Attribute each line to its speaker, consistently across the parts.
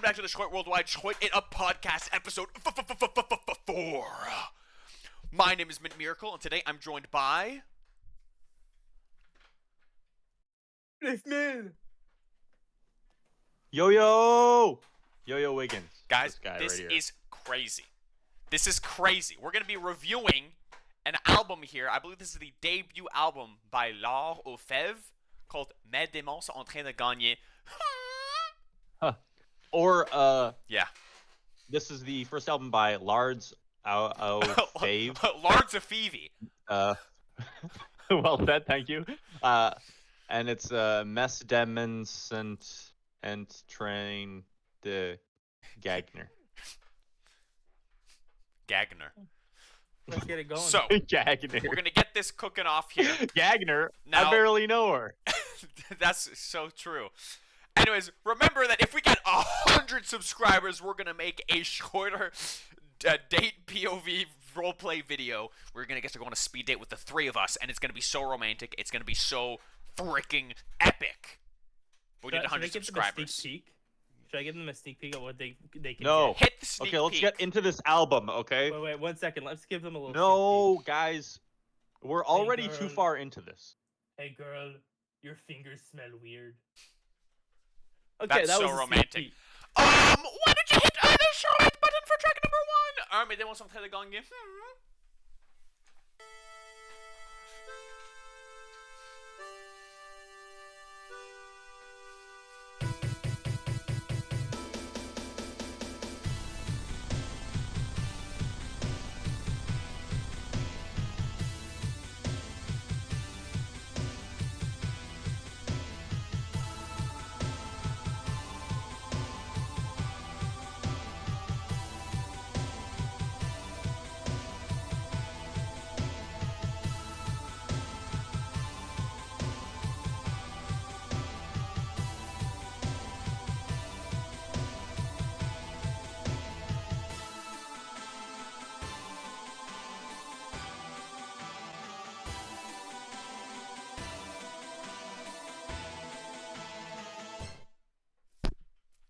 Speaker 1: back to the Schroit Worldwide Schroit in a Podcast episode 4. My name is Mint Miracle, and today I'm joined by...
Speaker 2: Yo
Speaker 3: Wiggins.
Speaker 1: Guys, this is crazy. This is crazy. We're going to be reviewing an album here. I believe this is the debut album by L'Art aux Fèves called MesDemonsSontEnTrainDeGagner.
Speaker 3: Or,
Speaker 1: yeah.
Speaker 3: This is the first album by Lards aux Fèves.
Speaker 1: Lards of Phoebe.
Speaker 3: Well said, thank you. And it's MesDemonsSontEnTrainDeGagner.
Speaker 1: Gagner.
Speaker 2: Let's get it going.
Speaker 1: So,
Speaker 3: Gagner.
Speaker 1: we're going to get this cooking off here.
Speaker 3: Gagner?
Speaker 1: Now,
Speaker 3: I barely know her.
Speaker 1: That's so true. Anyways, remember that if we get 100 subscribers, we're going to make a shorter date POV roleplay video. We're going to get to go on a speed date with the three of us, and it's going to be so romantic. It's going to be so freaking epic. We need 100 subscribers.
Speaker 2: Should I give them a sneak peek of what they can
Speaker 3: No.
Speaker 2: get?
Speaker 1: Hit the sneak
Speaker 3: Okay, let's
Speaker 1: peek.
Speaker 3: get into this album, okay?
Speaker 2: Wait, 1 second. Let's give them a little
Speaker 3: No, guys. We're already too
Speaker 2: girl.
Speaker 3: far into this.
Speaker 2: Hey, girl, your fingers smell weird. Okay,
Speaker 1: That's
Speaker 2: that
Speaker 1: so
Speaker 2: was a sneak
Speaker 1: romantic.
Speaker 2: peek.
Speaker 1: Why did you hit the Schroit button for track number 1? MesDemonsSontEnTrainDeGagner.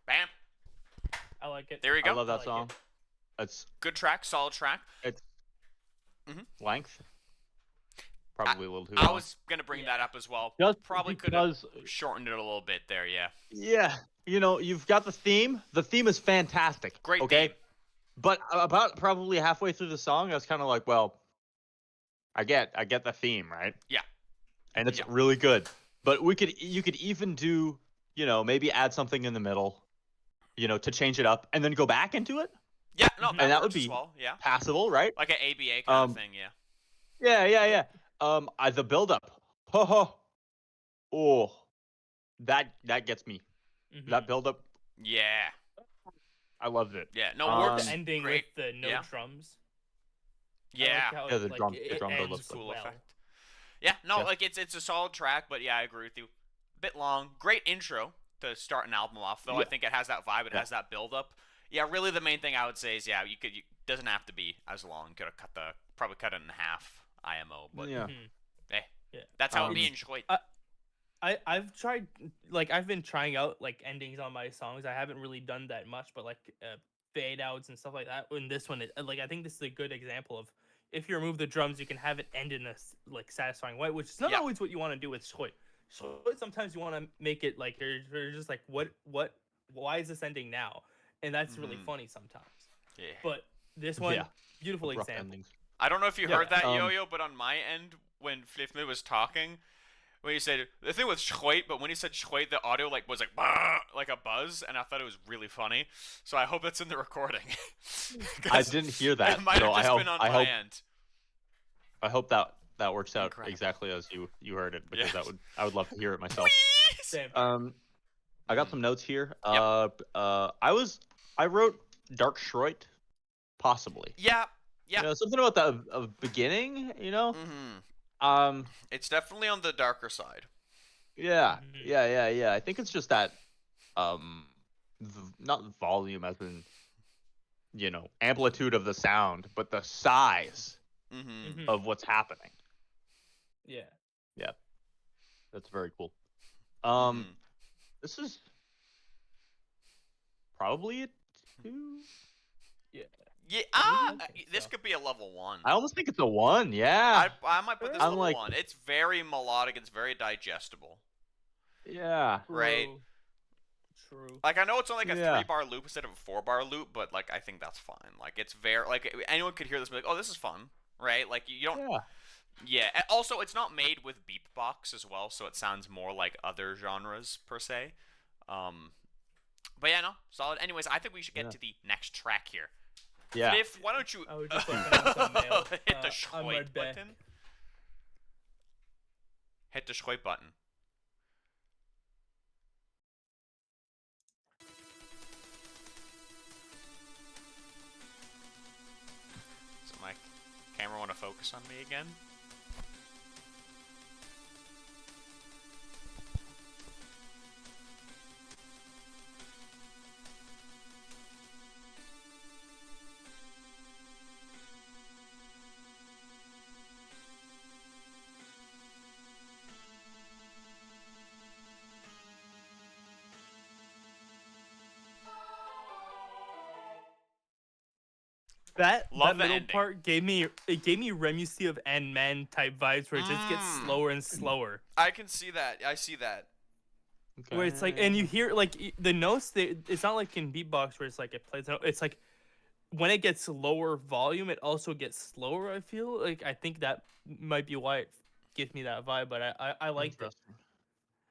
Speaker 1: Bam.
Speaker 2: I like it.
Speaker 1: There you go.
Speaker 3: I love that
Speaker 2: like
Speaker 3: song.
Speaker 2: it.
Speaker 3: It's
Speaker 1: Good track, solid track.
Speaker 3: length. Probably a little too
Speaker 1: I
Speaker 3: long.
Speaker 1: was going to bring that up as well.
Speaker 3: Just
Speaker 1: Probably could have
Speaker 3: because,
Speaker 1: shortened it a little bit there, yeah.
Speaker 3: yeah, you've got the theme. The theme is fantastic.
Speaker 1: Great
Speaker 3: okay?
Speaker 1: theme.
Speaker 3: But about probably halfway through the song, I was kind of like, well, I get the theme, right?
Speaker 1: Yeah.
Speaker 3: And it's
Speaker 1: Yeah.
Speaker 3: really good. But you could even do, maybe add something in the middle, to change it up, and then go back into it.
Speaker 1: Yeah, no,
Speaker 3: And that would
Speaker 1: works as
Speaker 3: be
Speaker 1: well, yeah.
Speaker 3: passable, right?
Speaker 1: Like an ABA kind of thing, yeah.
Speaker 3: Yeah. The build-up. Oh, that gets me.
Speaker 2: Mhm.
Speaker 3: That build-up,
Speaker 1: Yeah.
Speaker 3: I loved it.
Speaker 1: Yeah, no,
Speaker 3: Um,
Speaker 1: works
Speaker 2: The ending
Speaker 1: great.
Speaker 2: with the no
Speaker 1: Yeah.
Speaker 2: drums. I
Speaker 1: Yeah.
Speaker 2: like how
Speaker 3: Yeah, the
Speaker 2: it, like,
Speaker 3: drum-
Speaker 2: it
Speaker 3: the drum build
Speaker 2: ends
Speaker 3: up.
Speaker 1: Cool
Speaker 2: well.
Speaker 1: effect. Yeah, no,
Speaker 3: Yeah.
Speaker 1: like it's a solid track, but yeah, I agree with you. A bit long. Great intro to start an album off, though. I
Speaker 3: Yeah.
Speaker 1: think it has that vibe. It has that build up. Yeah, really, the main thing I would say is, yeah, you doesn't have to be as long. Could have probably cut it in half. IMO, but
Speaker 3: Yeah.
Speaker 2: Mhm. Yeah.
Speaker 1: that's how it
Speaker 3: Um,
Speaker 1: be enjoyed.
Speaker 2: I've tried, I've been trying out like endings on my songs. I haven't really done that much, but like fade outs and stuff like that. In this one, I think this is a good example of if you remove the drums, you can have it end in a satisfying way, which is not
Speaker 1: Yeah.
Speaker 2: always what you want to do with Schroit. Schroit, sometimes you want to make it like you're just like why is this ending now? And that's really
Speaker 1: Mhm.
Speaker 2: funny sometimes.
Speaker 1: Yeah.
Speaker 2: But this one,
Speaker 3: Yeah.
Speaker 2: beautiful
Speaker 3: Rough
Speaker 2: example.
Speaker 3: endings.
Speaker 1: I don't know if you
Speaker 3: Yeah,
Speaker 1: heard that, Yo-Yo, but on my end, when Flifme was talking, when he said the thing with Schroit, but when he said Schroit, the audio was like "Bah!" like a buzz, and I thought it was really funny. So I hope that's in the recording.
Speaker 3: I didn't hear that.
Speaker 1: It might have
Speaker 3: so
Speaker 1: just been on my end.
Speaker 3: I hope that works out
Speaker 1: Incredible.
Speaker 3: exactly as you heard it, because
Speaker 1: Yeah.
Speaker 3: I would love to hear it myself.
Speaker 2: Same.
Speaker 3: I got some notes here.
Speaker 1: Yep.
Speaker 3: I wrote Dark Schroit, possibly.
Speaker 1: Yeah.
Speaker 3: Something about the beginning,
Speaker 1: Mm-hmm. It's definitely on the darker side.
Speaker 3: Yeah,
Speaker 2: Mhm.
Speaker 3: yeah. I think it's just that, not volume as in, amplitude of the sound, but the size
Speaker 1: Mm-hmm.
Speaker 2: Mhm.
Speaker 3: of what's happening.
Speaker 2: Yeah.
Speaker 3: That's very cool.
Speaker 1: Mhm.
Speaker 3: This is probably a 2.
Speaker 1: Yeah,
Speaker 2: I think
Speaker 1: this
Speaker 2: so.
Speaker 1: could be a level 1.
Speaker 3: I almost think it's a 1. Yeah.
Speaker 1: I might put this
Speaker 3: I'm
Speaker 1: level
Speaker 3: like-
Speaker 1: 1. It's very melodic. It's very digestible.
Speaker 3: Yeah.
Speaker 1: Right.
Speaker 2: True.
Speaker 1: Like I know it's only like a
Speaker 3: Yeah.
Speaker 1: 3-bar loop instead of a 4-bar loop, but like I think that's fine. Like it's very like anyone could hear this and be like, oh, this is fun, right? Like you don't.
Speaker 3: Yeah.
Speaker 1: Yeah. And also, it's not made with beatbox as well, so it sounds more like other genres per se. But yeah, no, solid. Anyways, I think we should get
Speaker 3: Yeah.
Speaker 1: to the next track here.
Speaker 3: Yeah.
Speaker 1: Fifth, why don't you
Speaker 2: I was just looking at some mail,
Speaker 1: hit the
Speaker 2: on my
Speaker 1: Schroit
Speaker 2: back.
Speaker 1: button? Hit the Schroit button. Does my camera want to focus on me again?
Speaker 2: That
Speaker 1: Love the
Speaker 2: middle
Speaker 1: ending.
Speaker 2: part gave me Remusy of N-Man type vibes where it just gets slower and slower.
Speaker 1: I can see that. I see that.
Speaker 2: Where it's like, and you hear like the notes. It's not like in beatbox where it's like it plays out. It's like when it gets lower volume, it also gets slower. I feel like I think that might be why it gives me that vibe. But I like it.
Speaker 3: Interesting.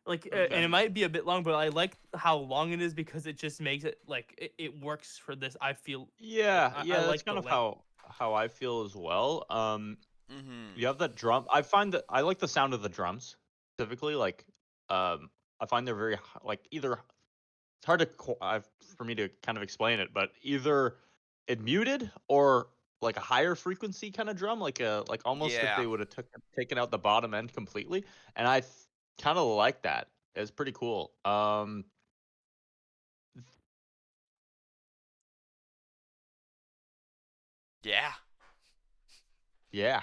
Speaker 2: Like,
Speaker 3: Okay.
Speaker 2: and it might be a bit long, but I like how long it is because it just makes it like it works for this. I feel.
Speaker 3: Yeah,
Speaker 2: I
Speaker 3: yeah, that's
Speaker 2: like
Speaker 3: kind
Speaker 2: the
Speaker 3: of
Speaker 2: length.
Speaker 3: how I feel as well.
Speaker 1: Mm-hmm.
Speaker 3: You have that drum. I find that I like the sound of the drums specifically. Like, I find they're very like either it's hard to for me to kind of explain it, but either it muted or like a higher frequency kind of drum, like almost if
Speaker 1: Yeah.
Speaker 3: they would have taken out the bottom end completely, and I kind of like that. It's pretty cool.
Speaker 1: Yeah.
Speaker 3: Yeah.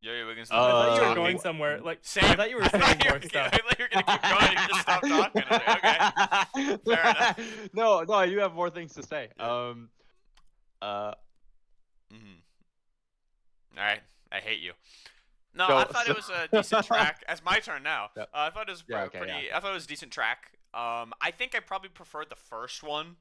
Speaker 1: Yeah, we can
Speaker 2: I thought you were
Speaker 3: Uh,
Speaker 2: going somewhere. Like,
Speaker 1: Same.
Speaker 2: I thought you were saying more stuff.
Speaker 1: I thought you were gonna keep going. You just stopped talking. I was like, okay. Fair enough.
Speaker 3: No, I do have more things to say.
Speaker 1: Yeah. All right. I hate you. No, I thought it was a decent track. It's my turn now.
Speaker 3: Yep.
Speaker 1: I thought it was
Speaker 3: Yeah, okay,
Speaker 1: pretty. I thought it was a decent track. I think I probably preferred the first one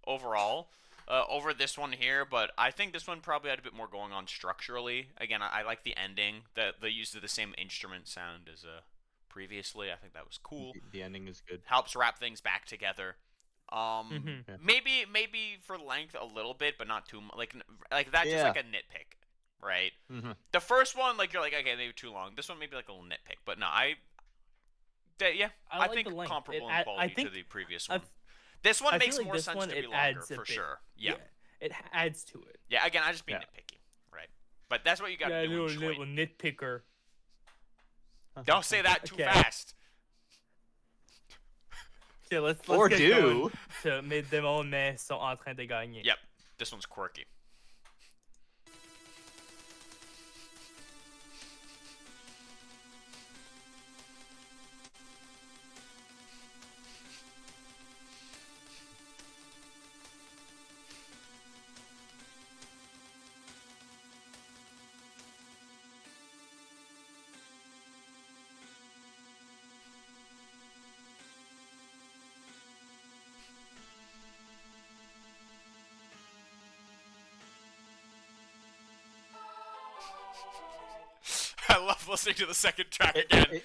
Speaker 1: overall over this one here, but I think this one probably had a bit more going on structurally. Again, I like the ending, that the use of the same instrument sound as previously. I think that was cool.
Speaker 3: The ending is good.
Speaker 1: Helps wrap things back together.
Speaker 2: Mhm.
Speaker 3: Yeah.
Speaker 1: Maybe for length a little bit, but not too much. Like that's just
Speaker 3: Yeah.
Speaker 1: like a nitpick, right?
Speaker 3: Mm-hmm.
Speaker 1: The first one, like you're like, okay, maybe too long. This one maybe like a little nitpick, but no, yeah,
Speaker 2: I
Speaker 1: I
Speaker 2: like
Speaker 1: think
Speaker 2: the length.
Speaker 1: comparable
Speaker 2: It
Speaker 1: in
Speaker 2: add- I
Speaker 1: quality to
Speaker 2: think
Speaker 1: the previous
Speaker 2: I've-
Speaker 1: one. This one
Speaker 2: I feel
Speaker 1: makes
Speaker 2: like
Speaker 1: more
Speaker 2: this
Speaker 1: sense
Speaker 2: one,
Speaker 1: to be
Speaker 2: it
Speaker 1: longer
Speaker 2: adds a
Speaker 1: for
Speaker 2: bit.
Speaker 1: sure. Yeah.
Speaker 2: It adds to it.
Speaker 1: Yeah, again, I just being
Speaker 3: Yeah.
Speaker 1: nitpicky, right? But that's what you got to
Speaker 2: Yeah,
Speaker 1: do.
Speaker 2: little nitpicker.
Speaker 1: Don't say that too
Speaker 2: Okay.
Speaker 1: fast.
Speaker 2: Okay, let's
Speaker 3: Or
Speaker 2: get
Speaker 3: do.
Speaker 2: going to MesDemonsSontEnTrainDeGagner sont en train de gagner.
Speaker 1: Yep, this one's quirky. I love listening to the second track again.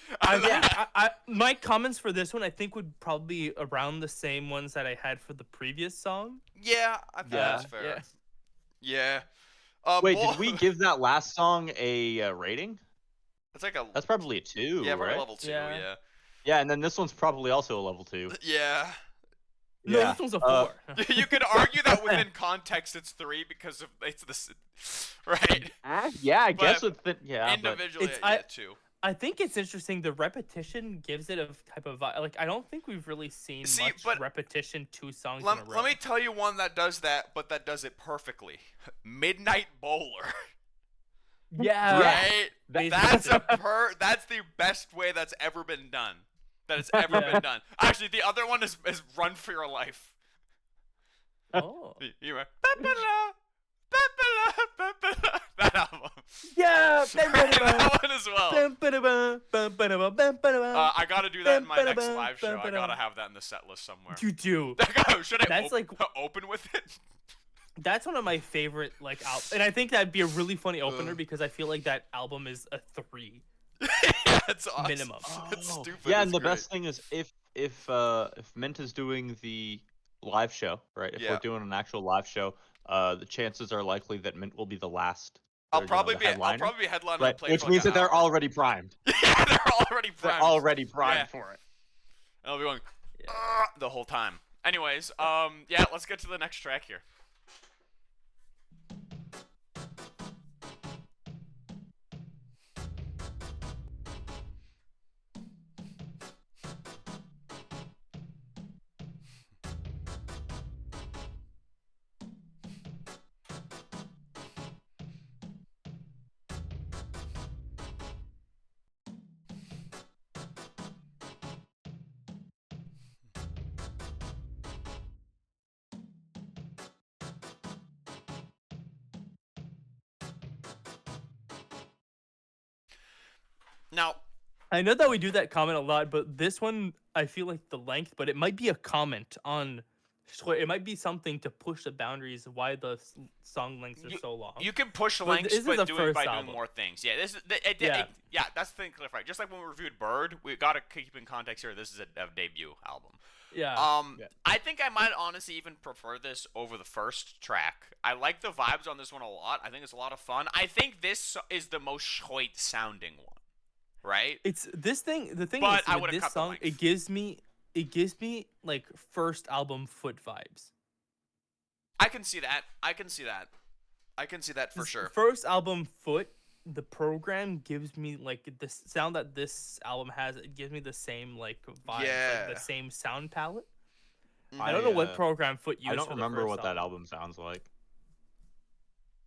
Speaker 2: My comments for this one, I think, would probably be around the same ones that I had for the previous song.
Speaker 1: Yeah, I think that's
Speaker 3: Yeah.
Speaker 1: fair. Yeah.
Speaker 3: Wait,
Speaker 1: Bull-
Speaker 3: did we give that last song a rating?
Speaker 1: It's like a.
Speaker 3: That's probably a 2,
Speaker 1: Yeah, probably
Speaker 3: right?
Speaker 1: level 2.
Speaker 2: Yeah.
Speaker 1: Yeah.
Speaker 3: Yeah, and then this one's probably also a level 2.
Speaker 1: Yeah.
Speaker 2: No,
Speaker 3: Yeah.
Speaker 2: this one's a 4.
Speaker 1: You could argue that within context it's 3 because of it's the right.
Speaker 3: Yeah, I guess
Speaker 1: But
Speaker 3: with yeah, but
Speaker 1: Individually,
Speaker 2: It's-
Speaker 1: yeah, 2.
Speaker 2: I think it's interesting. The repetition gives it a type of vibe. Like, I don't think we've really seen
Speaker 1: See,
Speaker 2: much
Speaker 1: but
Speaker 2: repetition 2 songs in a row.
Speaker 1: Let me tell you one that does that, but that does it perfectly. Midnight Bowler.
Speaker 2: Yeah.
Speaker 1: Right?
Speaker 2: They-
Speaker 1: That's that's the best way that's ever been done. That it's ever
Speaker 2: Yeah.
Speaker 1: been done. Actually, the other one is Run for Your Life.
Speaker 2: Oh.
Speaker 1: You were that album.
Speaker 2: Yeah.
Speaker 1: That one as well. I gotta do that in my next live show. I gotta have that in the set list somewhere.
Speaker 2: You do.
Speaker 1: Should I
Speaker 2: That's like
Speaker 1: open with it?
Speaker 2: that's one of my favorite like albums, and I think that'd be a really funny opener because I feel like that album is a 3
Speaker 1: Yeah, it's awesome.
Speaker 2: minimum.
Speaker 1: It's stupid.
Speaker 3: Yeah,
Speaker 1: it's
Speaker 3: and the
Speaker 1: great.
Speaker 3: best thing is if Mint is doing the live show, right? If
Speaker 1: Yeah.
Speaker 3: we're doing an actual live show, the chances are likely that Mint will be the last.
Speaker 1: I'll
Speaker 3: or,
Speaker 1: probably
Speaker 3: the
Speaker 1: be. I'll
Speaker 3: headliner,
Speaker 1: probably be headlining.
Speaker 3: right?
Speaker 1: Play
Speaker 3: Which
Speaker 1: for like
Speaker 3: means
Speaker 1: an
Speaker 3: that they're
Speaker 1: hour.
Speaker 3: already primed.
Speaker 1: Yeah, they're already primed.
Speaker 3: They're already primed
Speaker 1: Yeah.
Speaker 3: for it.
Speaker 1: And I'll be going
Speaker 2: Yeah.
Speaker 1: the whole time. Anyways, yeah, let's get to the next track here. Now,
Speaker 2: I know that we do that comment a lot, but this one I feel like the length, but it might be a comment on. It might be something to push the boundaries of why the song lengths are so long.
Speaker 1: you can push
Speaker 2: But
Speaker 1: lengths,
Speaker 2: this is
Speaker 1: but
Speaker 2: the
Speaker 1: do it
Speaker 2: first
Speaker 1: by
Speaker 2: album.
Speaker 1: doing more things. Yeah, this is
Speaker 2: Yeah.
Speaker 1: yeah. That's the thing, Cliff. Right? Just like when we reviewed Bird, we gotta keep in context here. This is a debut album.
Speaker 2: Yeah.
Speaker 3: Yeah.
Speaker 1: I think I might honestly even prefer this over the first track. I like the vibes on this one a lot. I think it's a lot of fun. I think this is the most Schroit sounding one, right?
Speaker 2: It's this thing. The thing
Speaker 1: But
Speaker 2: is
Speaker 1: I
Speaker 2: with
Speaker 1: would've
Speaker 2: this
Speaker 1: cut the
Speaker 2: song,
Speaker 1: length.
Speaker 2: it gives me like first album Foot vibes.
Speaker 1: I can see that. I can see that for
Speaker 2: This
Speaker 1: sure.
Speaker 2: First album Foot, the program gives me like the sound that this album has. It gives me the same like vibe,
Speaker 1: Yeah.
Speaker 2: like the same sound palette.
Speaker 1: Mhm.
Speaker 2: I don't know what program Foot used.
Speaker 3: I don't
Speaker 2: for the
Speaker 3: remember
Speaker 2: first
Speaker 3: what that album sounds like.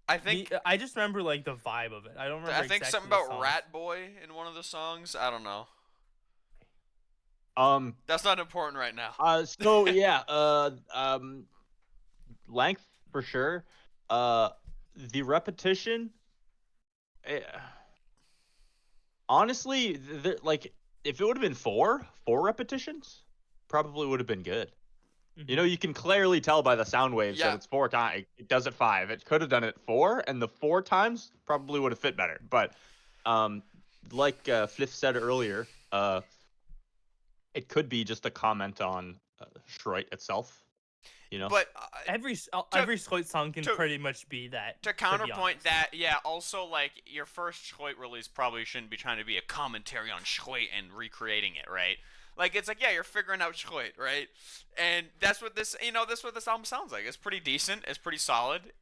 Speaker 1: I think
Speaker 2: I just remember like the vibe of it. I don't remember.
Speaker 1: I think
Speaker 2: exactly
Speaker 1: something
Speaker 2: the
Speaker 1: about
Speaker 2: songs.
Speaker 1: Rat Boy in one of the songs. I don't know.
Speaker 3: Um.
Speaker 1: That's not important right now.
Speaker 3: So yeah. Length for sure. The repetition. Honestly, like if it would have been four repetitions, probably would have been good. You know, you can clearly tell by the sound waves
Speaker 1: Yeah.
Speaker 3: that it's 4 times. It does it 5. It could have done it 4, and the 4 times probably would have fit better. But, like Fliff said earlier, it could be just a comment on Schroit itself. You know,
Speaker 1: But
Speaker 2: every Schroit song can
Speaker 1: to-
Speaker 2: pretty much be that.
Speaker 1: to
Speaker 2: be
Speaker 1: counterpoint
Speaker 2: honest.
Speaker 1: that, yeah, also like your first Schroit release probably shouldn't be trying to be a commentary on Schroit and recreating it, right? Like it's like, yeah, you're figuring out Schroit, right? And that's what this, that's what this album sounds like. It's pretty decent. It's pretty solid.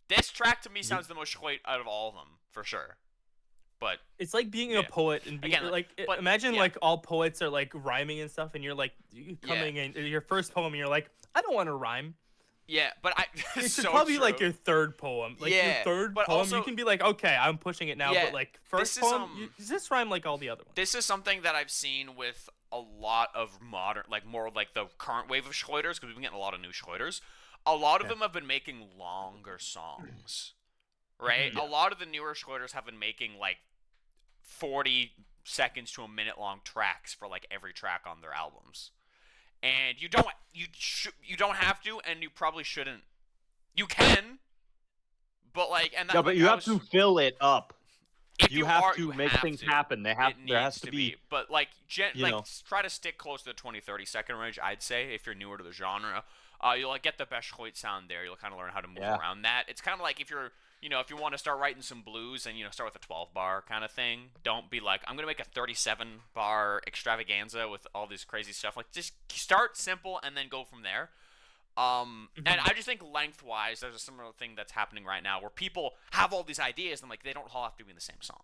Speaker 1: This track to me sounds the most Schroit out of all of them for sure. But
Speaker 2: It's like being
Speaker 1: Yeah.
Speaker 2: a poet and being
Speaker 1: Again, but-
Speaker 2: imagine
Speaker 1: yeah.
Speaker 2: like all poets are like rhyming and stuff, and you're like coming in your first poem, and you're like, I don't want to rhyme.
Speaker 1: yeah, but
Speaker 2: It should
Speaker 1: so
Speaker 2: probably be like
Speaker 1: true.
Speaker 2: your third poem. Like your
Speaker 1: Yeah,
Speaker 2: third
Speaker 1: but
Speaker 2: poem,
Speaker 1: also-
Speaker 2: you can be like, okay, I'm pushing it now.
Speaker 1: Yeah,
Speaker 2: But like first
Speaker 1: this is,
Speaker 2: poem, just rhyme like all the other ones.
Speaker 1: This is something that I've seen with a lot of modern, like more like the current wave of Schroiters, because we've been getting a lot of new Schroiters. A lot of them have been making longer songs, right?
Speaker 2: Mhm.
Speaker 1: A lot of the newer Schroiters have been making like 40 seconds to a minute long tracks for like every track on their albums, and you don't have to, and you probably shouldn't. You can, but like, and that,
Speaker 3: yeah, but
Speaker 1: like,
Speaker 3: you
Speaker 1: I
Speaker 3: have to
Speaker 1: was-
Speaker 3: fill it up.
Speaker 1: if
Speaker 3: You have
Speaker 1: are-
Speaker 3: to
Speaker 1: you
Speaker 3: make
Speaker 1: have
Speaker 3: things
Speaker 1: to.
Speaker 3: happen. There has
Speaker 1: Needs
Speaker 3: to be.
Speaker 1: But like,
Speaker 3: you
Speaker 1: like
Speaker 3: know.
Speaker 1: try to stick close to the 20-30 second range. I'd say if you're newer to the genre, you'll like get the best Schroit sound there. You'll kind of learn how to move
Speaker 3: Yeah.
Speaker 1: around that. It's kind of like if you're, if you want to start writing some blues and start with a 12 bar kind of thing. Don't be like, I'm gonna make a 37 bar extravaganza with all this crazy stuff. Like, just start simple and then go from there. And I just think lengthwise, there's a similar thing that's happening right now where people have all these ideas and like they don't all have to be in the same song.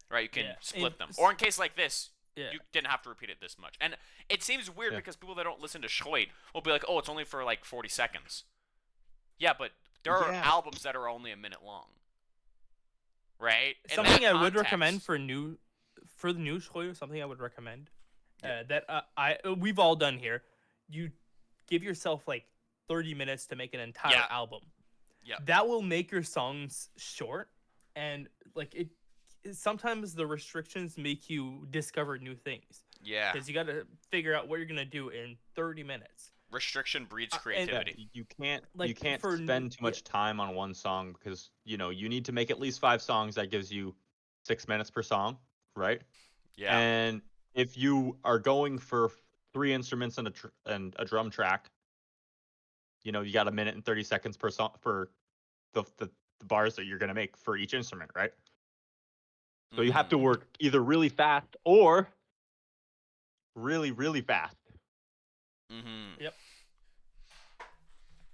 Speaker 1: Right, you can
Speaker 2: Yeah.
Speaker 1: split them. Or in case like this,
Speaker 2: Yeah.
Speaker 1: you didn't have to repeat it this much. And it seems weird
Speaker 3: Yeah.
Speaker 1: because people that don't listen to Schroit will be like, oh, it's only for like 40 seconds. Yeah, but there are
Speaker 3: Yeah.
Speaker 1: albums that are only a minute long. Right? In
Speaker 2: Something
Speaker 1: that
Speaker 2: I would recommend
Speaker 1: context-
Speaker 2: for the new Schroit, something I would recommend that we've all done here. You give yourself like 30 minutes to make an entire
Speaker 1: Yeah.
Speaker 2: album.
Speaker 1: Yeah.
Speaker 2: That will make your songs short, and like sometimes the restrictions make you discover new things.
Speaker 1: Yeah.
Speaker 2: Because you got to figure out what you're gonna do in 30 minutes.
Speaker 1: Restriction breeds
Speaker 2: And-
Speaker 3: Yeah,
Speaker 1: creativity.
Speaker 3: you can't
Speaker 2: Like,
Speaker 3: spend too much time on one song because you need to make at least 5 songs. That gives you 6 minutes per song, right?
Speaker 1: Yeah.
Speaker 3: And if you are going for 3 instruments and a drum track, you got 1 minute and 30 seconds per song for the bars that you're gonna make for each instrument, right? So you have to work either really fast or really, really fast.
Speaker 1: Mm-hmm.
Speaker 2: Yep.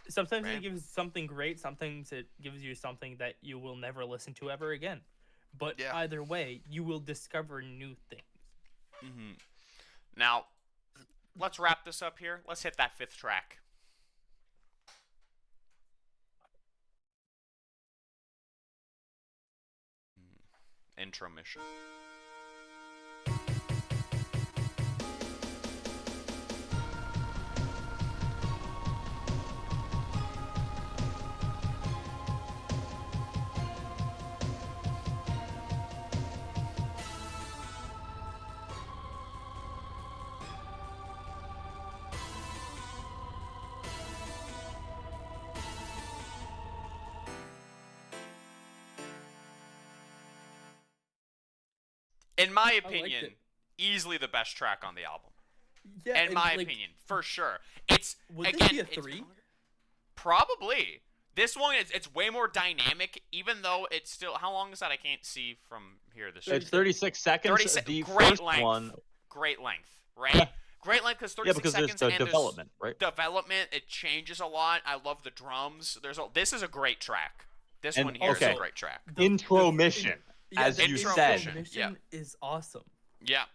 Speaker 2: Sometimes
Speaker 1: Right.
Speaker 2: it gives something great. Sometimes it gives you something that you will never listen to ever again. But
Speaker 1: Yeah.
Speaker 2: either way, you will discover new things.
Speaker 1: Mm-hmm. Now, let's wrap this up here. Let's hit that 5th track. Intro mission. In my
Speaker 2: liked
Speaker 1: opinion,
Speaker 2: it.
Speaker 1: easily the best track on the album.
Speaker 2: Yeah.
Speaker 1: In my opinion, for sure. It's
Speaker 2: Would
Speaker 1: again,
Speaker 2: this be a
Speaker 1: it's
Speaker 2: 3?
Speaker 1: probably. This one it's way more dynamic, even though it's still. How long is that? I can't see from here. This
Speaker 3: It's 36 seconds.
Speaker 1: 36.
Speaker 3: The
Speaker 1: Great
Speaker 3: first
Speaker 1: length.
Speaker 3: one,
Speaker 1: Great length, right?
Speaker 3: Yeah.
Speaker 1: Great length because 36
Speaker 3: yeah, because there's
Speaker 1: seconds
Speaker 3: the
Speaker 1: and
Speaker 3: development, right?
Speaker 1: there's development. It changes a lot. I love the drums. This is a great track. This
Speaker 3: And
Speaker 1: one here is a
Speaker 3: okay.
Speaker 1: great track.
Speaker 3: Intro mission, as
Speaker 2: the
Speaker 3: you
Speaker 1: intro
Speaker 3: said.
Speaker 1: mission,
Speaker 2: mission is awesome.
Speaker 1: Yeah,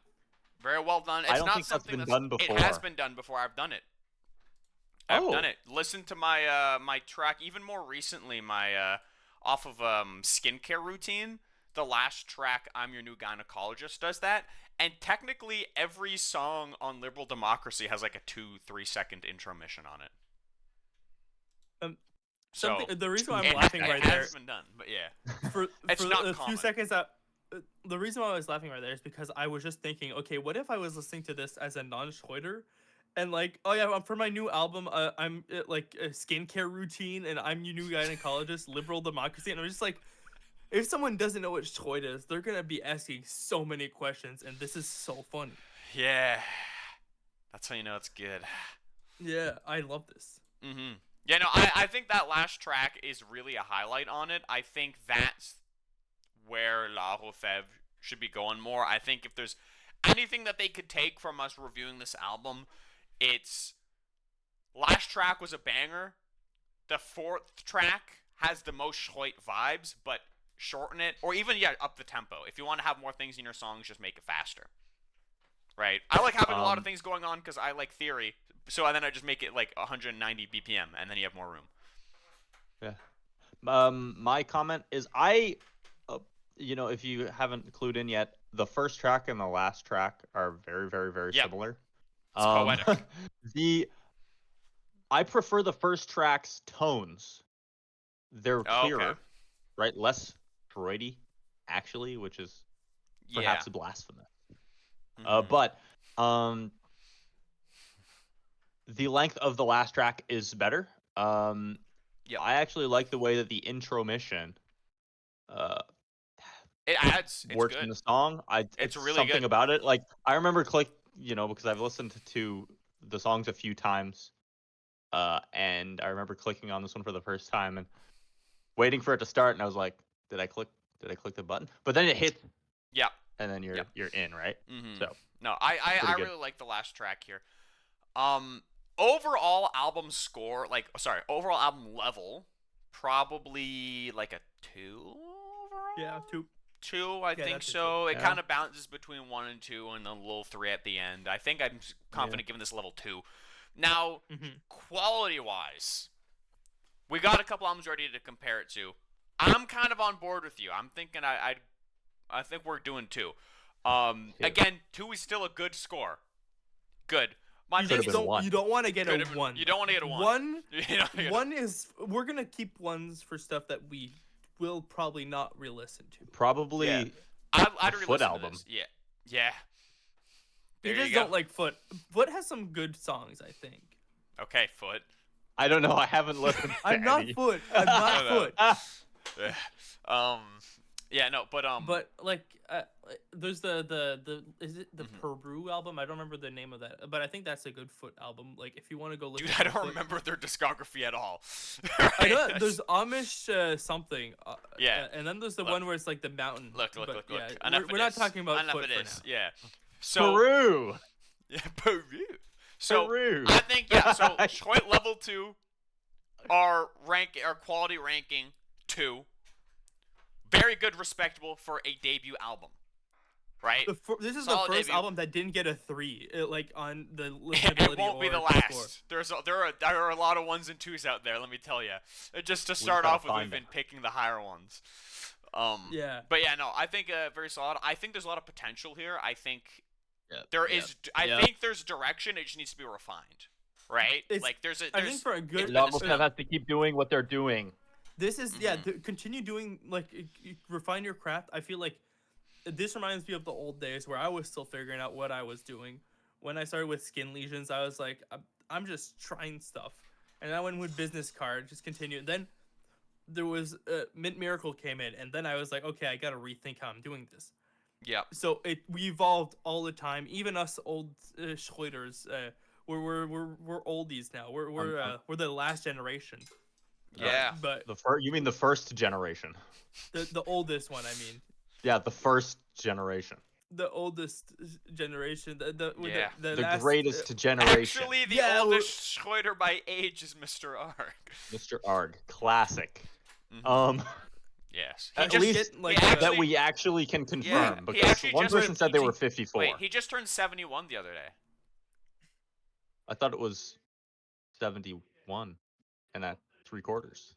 Speaker 1: very well done. It's
Speaker 3: I don't
Speaker 1: not
Speaker 3: think that's
Speaker 1: something
Speaker 3: been done
Speaker 1: It has
Speaker 3: before.
Speaker 1: been done before. I've done it. I've
Speaker 3: Oh.
Speaker 1: done it. Listen to my my track even more recently. My off of skincare routine. The last track, "I'm Your New Gynecologist," does that. And technically, every song on Liberal Democracy has like a 2-3 second intro mission on it. So
Speaker 2: The reason why I'm
Speaker 1: it,
Speaker 2: laughing
Speaker 1: it
Speaker 2: right
Speaker 1: has
Speaker 2: there
Speaker 1: been done, but yeah.
Speaker 2: for
Speaker 1: It's
Speaker 2: for
Speaker 1: not
Speaker 2: a
Speaker 1: common.
Speaker 2: few seconds the reason why I was laughing right there is because I was just thinking, okay, what if I was listening to this as a non-Schroiter, and like, oh yeah, for my new album, I'm like a skincare routine, and I'm your new gynecologist, Liberal Democracy, and I'm just like, if someone doesn't know what Schroit is, they're gonna be asking so many questions, and this is so funny.
Speaker 1: Yeah, that's how you know it's good.
Speaker 2: Yeah, I love this.
Speaker 1: Mm-hmm. Yeah, no, I think that last track is really a highlight on it. I think that's where La Refève should be going more. I think if there's anything that they could take from us reviewing this album, it's last track was a banger. The 4th track has the most Schroit vibes, but shorten it, or even up the tempo. If you want to have more things in your songs, just make it faster. Right? I like having a lot of things going on because I like theory. So then I just make it like 190 BPM, and then you have more room.
Speaker 3: Yeah. My comment is if you haven't clued in yet, the first track and the last track are very, very, very similar.
Speaker 1: It's poetic.
Speaker 3: I prefer the first track's tones. They're clearer,
Speaker 1: okay.
Speaker 3: right? Less Freudy, actually, which is perhaps blasphemous.
Speaker 1: Mm-hmm.
Speaker 3: But the length of the last track is better. I actually like the way that the intro mission
Speaker 1: it adds. It's
Speaker 3: works
Speaker 1: good.
Speaker 3: in the song.
Speaker 1: It's really
Speaker 3: something
Speaker 1: good.
Speaker 3: about it. Like I remember because I've listened to the songs a few times, and I remember clicking on this one for the first time and waiting for it to start, and I was like, did I click the button? But then it hits.
Speaker 1: Yeah.
Speaker 3: And then you're in, right?
Speaker 1: Mm-hmm.
Speaker 3: So
Speaker 1: no, I really like the last track here. Overall album score, overall album level, probably like a 2 overall.
Speaker 2: Yeah, 2.
Speaker 1: 2, I think so. It kind of bounces between 1 and 2, and then a little 3 at the end. I think I'm confident giving this level 2. Now, quality-wise, we got a couple albums ready to compare it to. I'm kind of on board with you. I'm thinking I think we're doing 2. Again, 2 is still a good score. Good. My
Speaker 2: You
Speaker 1: thing
Speaker 3: Could've
Speaker 2: just
Speaker 3: been
Speaker 1: is,
Speaker 3: one.
Speaker 2: you don't want to get
Speaker 1: Could've
Speaker 2: a
Speaker 1: been-
Speaker 2: one.
Speaker 1: you don't wanna get a one. You know,
Speaker 2: One is we're gonna keep ones for stuff that we will probably not re-listen to.
Speaker 3: Probably
Speaker 1: Yeah. I'd
Speaker 3: the
Speaker 1: re-listen
Speaker 3: Foot
Speaker 1: to
Speaker 3: album.
Speaker 1: this. Yeah.
Speaker 2: You
Speaker 1: There
Speaker 2: just
Speaker 1: you go.
Speaker 2: don't like Foot. Foot has some good songs, I think.
Speaker 1: Okay, Foot.
Speaker 3: I don't know. I haven't listened to
Speaker 2: I'm not
Speaker 3: any.
Speaker 2: Foot. I'm not
Speaker 1: No, no.
Speaker 2: Foot.
Speaker 1: Yeah. Yeah, no, but
Speaker 2: But like, there's the is it the
Speaker 1: Mhm.
Speaker 2: Peru album? I don't remember the name of that, but I think that's a good Foot album. Like, if you want to go listen.
Speaker 1: dude, I
Speaker 2: to
Speaker 1: don't
Speaker 2: Foot-
Speaker 1: remember their discography at all.
Speaker 2: I know
Speaker 1: Right?
Speaker 2: there's Amish something.
Speaker 1: Yeah.
Speaker 2: And then there's the
Speaker 1: Look.
Speaker 2: one where it's like the mountain.
Speaker 1: Look.
Speaker 2: But yeah,
Speaker 1: Enough of
Speaker 2: we're not
Speaker 1: this.
Speaker 2: talking about
Speaker 1: Enough
Speaker 2: Foot
Speaker 1: of
Speaker 2: for
Speaker 1: this.
Speaker 2: now.
Speaker 1: Yeah. So
Speaker 3: Peru.
Speaker 1: yeah, Peru. So
Speaker 3: Peru.
Speaker 1: I think yeah. So Schroit level 2, our quality ranking 2. Very good, respectable for a debut album, right?
Speaker 2: This is
Speaker 1: Solid
Speaker 2: the first
Speaker 1: debut.
Speaker 2: album that didn't get a 3, like on the
Speaker 1: It
Speaker 2: listenability.
Speaker 1: won't be the
Speaker 2: or
Speaker 1: last.
Speaker 2: score.
Speaker 1: There are a lot of 1s and 2s out there. Let me tell you. Just to start
Speaker 3: gotta
Speaker 1: off with, we've
Speaker 3: find
Speaker 1: been
Speaker 3: them.
Speaker 1: picking the higher ones.
Speaker 2: Yeah.
Speaker 1: But yeah, no, I think very solid. I think there's a lot of potential here. I think
Speaker 3: Yeah,
Speaker 1: there
Speaker 3: yeah,
Speaker 1: is. I
Speaker 3: yeah.
Speaker 1: think there's direction. It just needs to be refined, right?
Speaker 2: It's-
Speaker 1: Like there's a.
Speaker 2: I
Speaker 1: There's,
Speaker 2: think for a good
Speaker 1: it's been a
Speaker 3: Lagos
Speaker 1: step.
Speaker 3: have to keep doing what they're doing.
Speaker 2: This is
Speaker 1: Mhm.
Speaker 2: continue doing like refine your craft. I feel like this reminds me of the old days where I was still figuring out what I was doing. When I started with Skin Lesions, I was like, I'm just trying stuff, and I went with Business Card, just continue. Then there was Mint Miracle came in, and then I was like, okay, I gotta rethink how I'm doing this.
Speaker 1: Yeah.
Speaker 2: So we evolved all the time. Even us old Schroiters, we're oldies now. We're the last generation.
Speaker 1: Yeah.
Speaker 2: But
Speaker 3: You mean the first generation?
Speaker 2: the oldest one, I mean.
Speaker 3: Yeah, the first generation.
Speaker 2: The oldest generation.
Speaker 1: Yeah.
Speaker 3: The
Speaker 2: last,
Speaker 3: greatest generation.
Speaker 1: Actually, the
Speaker 2: Yeah,
Speaker 1: oldest Schroeder by age is Mr. Arg.
Speaker 3: Mr. Arg, classic.
Speaker 1: Mhm. Yes.
Speaker 3: At
Speaker 2: just
Speaker 3: least
Speaker 2: get, like,
Speaker 1: actually-
Speaker 3: that we actually can confirm,
Speaker 1: he
Speaker 3: because
Speaker 1: actually
Speaker 3: one
Speaker 1: just-
Speaker 3: person said they were
Speaker 1: he-
Speaker 3: 54.
Speaker 1: Wait, he just turned 71 the other day.
Speaker 3: I thought it was 71 and at 3/4.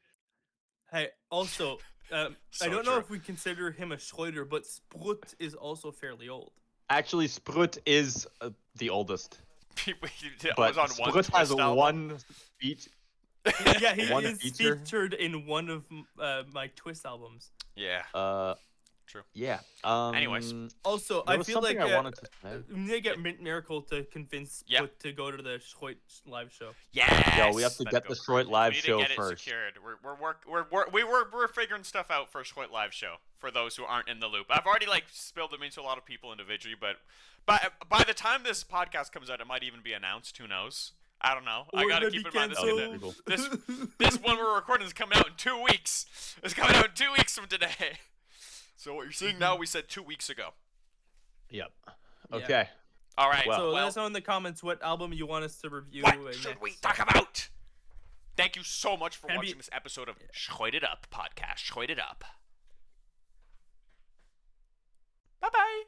Speaker 2: Hey, also, I
Speaker 1: So
Speaker 2: don't know
Speaker 1: true.
Speaker 2: if we consider him a Schroeder, but Sprut is also fairly old.
Speaker 3: Actually, Sprut is the oldest,
Speaker 1: He
Speaker 3: but
Speaker 1: was on one
Speaker 3: Sprut has
Speaker 1: Twist album.
Speaker 3: one beat.
Speaker 2: Yeah, he
Speaker 3: One
Speaker 2: is
Speaker 3: feature?
Speaker 2: featured in one of my Twist albums.
Speaker 1: Yeah. True.
Speaker 3: Yeah.
Speaker 1: Anyways.
Speaker 2: Also,
Speaker 3: there
Speaker 2: I
Speaker 3: was
Speaker 2: feel like
Speaker 3: something I wanted to say.
Speaker 2: we need to get Mint Miracle to convince
Speaker 1: Yeah.
Speaker 2: Sprut to go to the Schroit live show.
Speaker 1: Yes.
Speaker 3: Yo, we have to
Speaker 1: let's
Speaker 3: get
Speaker 1: go.
Speaker 3: the Schroit live
Speaker 1: we need
Speaker 3: show
Speaker 1: to get
Speaker 3: first.
Speaker 1: it secured. We're figuring stuff out for a Schroit live show for those who aren't in the loop. I've already spilled them into a lot of people individually, but by the time this podcast comes out, it might even be announced. Who knows? I don't know. I
Speaker 2: We're
Speaker 1: gotta
Speaker 2: gonna
Speaker 1: keep
Speaker 2: be
Speaker 1: in mind
Speaker 2: canceled.
Speaker 1: this one we're recording is coming out in 2 weeks. It's coming out in 2 weeks from today. So what you're seeing now, we said 2 weeks ago.
Speaker 3: Yep.
Speaker 2: Yeah.
Speaker 3: Okay.
Speaker 1: All right.
Speaker 3: Well-
Speaker 2: So let
Speaker 1: well,
Speaker 2: us know in the comments what album you want us to review.
Speaker 1: what should we
Speaker 2: next.
Speaker 1: talk about? Thank you so much for
Speaker 2: Can we-
Speaker 1: watching this episode of Schroit It Up podcast. Schroit It Up. Bye bye.